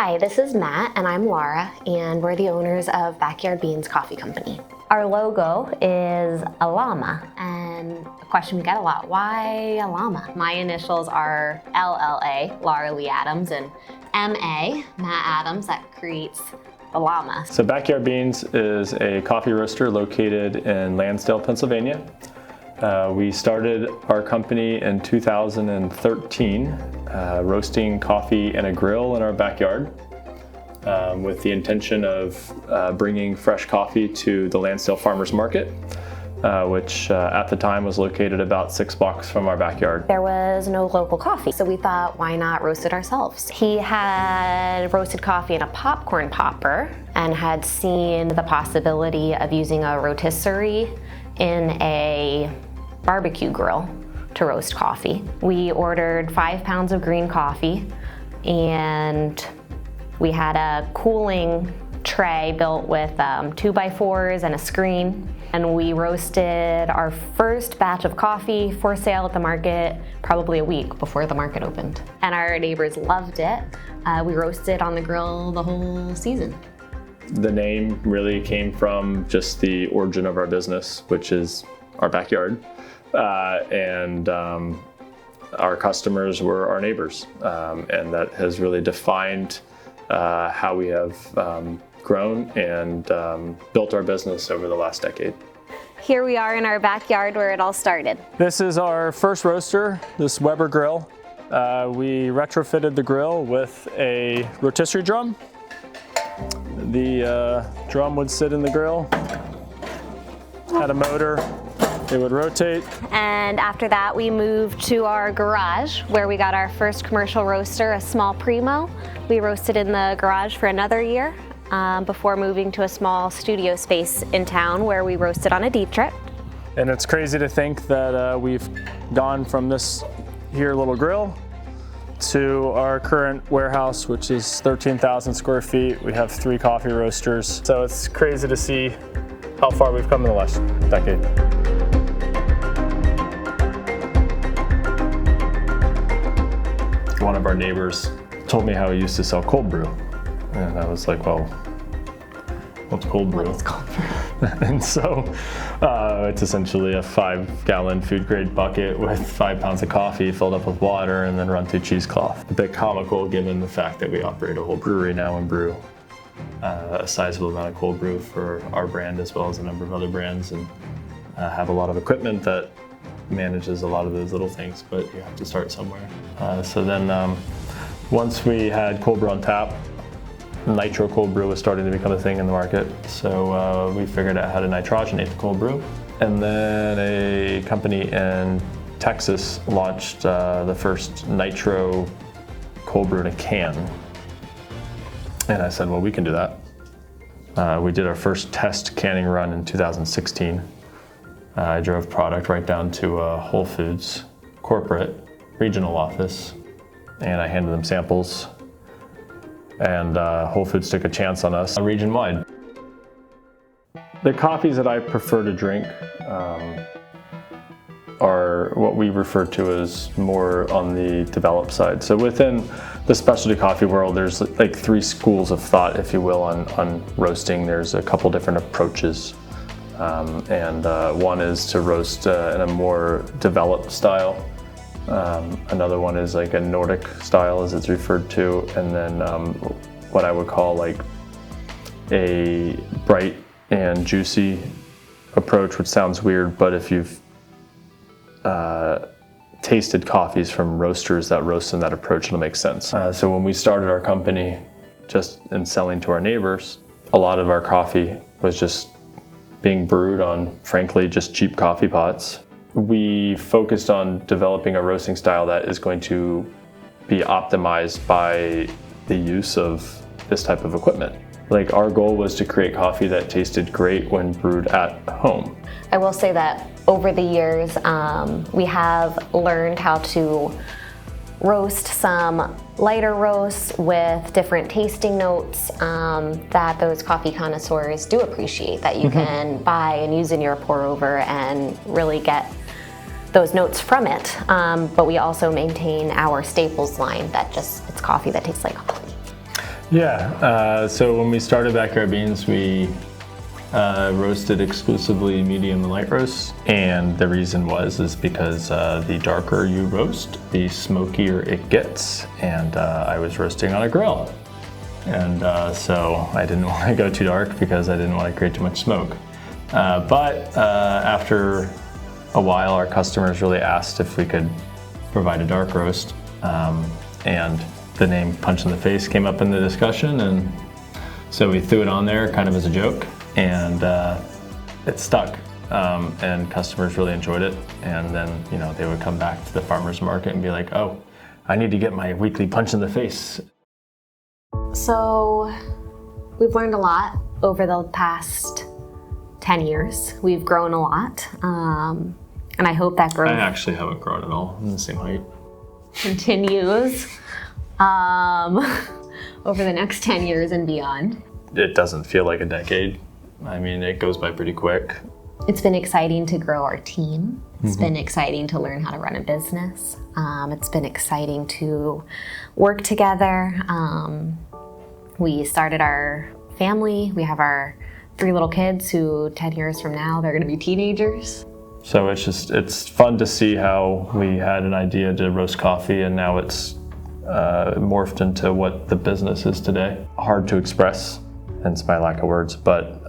Hi, this is Matt and I'm Laura, and we're the owners of Backyard Beans Coffee Company. Our logo is a llama, and a question we get a lot, why a llama? My initials are LLA, Laura Lee Adams, and MA, Matt Adams, that creates the llama. So Backyard Beans is a coffee roaster located in Lansdale, Pennsylvania. We started our company in 2013, roasting coffee in a grill in our backyard, with the intention of bringing fresh coffee to the Lansdale Farmers Market, which at the time was located about 6 blocks from our backyard. There was no local coffee, so we thought, why not roast it ourselves? He had roasted coffee in a popcorn popper and had seen the possibility of using a rotisserie in a barbecue grill to roast coffee. We ordered 5 pounds of green coffee, and we had a cooling tray built with 2x4s and a screen, and we roasted our first batch of coffee for sale at the market probably a week before the market opened. And our neighbors loved it. We roasted on the grill the whole season. The name really came from just the origin of our business, which is our backyard. Our customers were our neighbors, and that has really defined how we have grown and built our business over the last decade. Here we are in our backyard where it all started. This is our first roaster, this Weber grill. We retrofitted the grill with a rotisserie drum. The drum would sit in the grill, had a motor. It would rotate. And after that, we moved to our garage where we got our first commercial roaster, a small Primo. We roasted in the garage for another year before moving to a small studio space in town where we roasted on a deep trip. And it's crazy to think that we've gone from this here little grill to our current warehouse, which is 13,000 square feet. We have 3 coffee roasters. So it's crazy to see how far we've come in the last decade. One of our neighbors told me how he used to sell cold brew. And I was like, well, what's cold brew? What is cold brew? And so it's essentially a 5-gallon food grade bucket with 5 pounds of coffee filled up with water and then run through cheesecloth. A bit comical given the fact that we operate a whole brewery now and brew a sizable amount of cold brew for our brand as well as a number of other brands, and have a lot of equipment that manages a lot of those little things, but you have to start somewhere. So then once we had cold brew on tap, nitro cold brew was starting to become a thing in the market. So we figured out how to nitrogenate the cold brew. And then a company in Texas launched the first nitro cold brew in a can. And I said, well, we can do that. We did our first test canning run in 2016. I drove product right down to Whole Foods corporate regional office, and I handed them samples, and Whole Foods took a chance on us region-wide. The coffees that I prefer to drink are what we refer to as more on the developed side. So within the specialty coffee world, there's like 3 schools of thought, if you will, on roasting. There's a couple different approaches. One is to roast in a more developed style. Another one is like a Nordic style, as it's referred to, and then what I would call like a bright and juicy approach, which sounds weird, but if you've tasted coffees from roasters that roast in that approach, it'll make sense. So when we started our company, just in selling to our neighbors, a lot of our coffee was just being brewed on, frankly, just cheap coffee pots. We focused on developing a roasting style that is going to be optimized by the use of this type of equipment. Like, our goal was to create coffee that tasted great when brewed at home. I will say that over the years, we have learned how to roast some lighter roasts with different tasting notes that those coffee connoisseurs do appreciate, that you can buy and use in your pour over and really get those notes from it. But we also maintain our staples line that just, it's coffee that tastes like coffee. Yeah, so when we started Backyard Beans, we roasted exclusively medium and light roasts, and the reason is because the darker you roast, the smokier it gets, and I was roasting on a grill, and so I didn't want to go too dark because I didn't want to create too much smoke. But after a while, our customers really asked if we could provide a dark roast, and the name Punch in the Face came up in the discussion, and so we threw it on there kind of as a joke, and it stuck, and customers really enjoyed it. And then, you know, they would come back to the farmers market and be like, oh, I need to get my weekly punch in the face. So we've learned a lot over the past 10 years. We've grown a lot, and I hope that growth I actually haven't grown at all. I'm the same height. continues over the next 10 years and beyond. It doesn't feel like a decade. I mean, it goes by pretty quick. It's been exciting to grow our team. It's been exciting to learn how to run a business. It's been exciting to work together. We started our family. We have our 3 little kids who 10 years from now, they're gonna be teenagers. So it's fun to see how we had an idea to roast coffee, and now it's morphed into what the business is today. Hard to express, hence my lack of words, but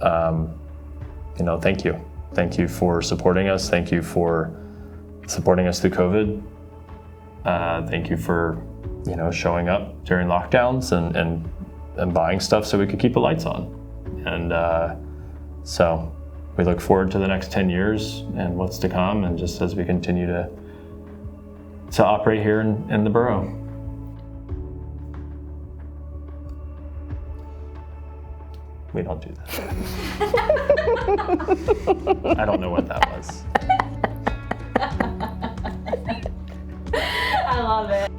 you know, thank you. Thank you for supporting us. Thank you for supporting us through COVID. Thank you for, you know, showing up during lockdowns and buying stuff so we could keep the lights on. And so we look forward to the next 10 years and what's to come, and just as we continue to operate here in the borough. We don't do that. I don't know what that was. I love it.